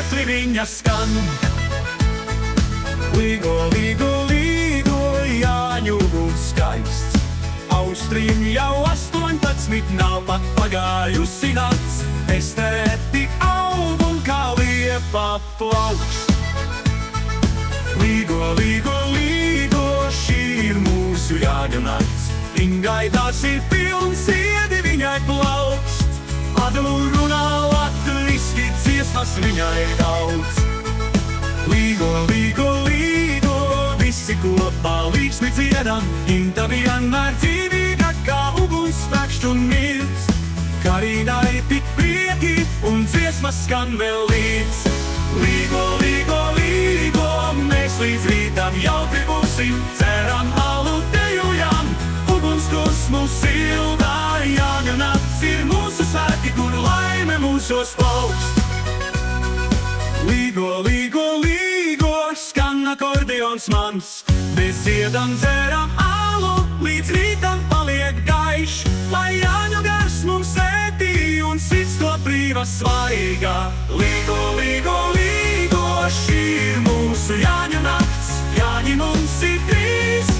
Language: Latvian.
mirkli viņa skan. Līgo, līgo, līgo, Jāņu būs skaists. Austrīm jau 18, nav pat pagājusi nakts. Estere tik aug un kā liepa plaukst. Līgo, līgo, līgo, šī ir mūsu Jāņu nakts. Ingaidās ir pilns, siedi viņai plaukst. Latvu runā latviski, dziesmas viņai daudz. Līgo, līgo, līgo, visi kopā līksmi dziedam. Inta vienmēr dzīvīga kā uguns spēkšķ un mirs. Karīnai tik prieki un dziesmas skan vēl līdz. Līgo, līgo, līgo, mēs līdz rītam jautri būsim. Ceram, alu dejojam, uguns kosmu sildā. Jāņu nakts ir mūsu svētki, kur laime mūsos plaukst. Līgo, līgo, līgo, skan akordeons mans. Mēs dziedam, dzeram alu, līdz rītam paliek gaišs. Lai Jāņu gars mums sētī un sirds to brīva svaigā. Līgo, līgo, līgo, šī ir mūsu Jāņu nakts. Jāņi mums ir trīs.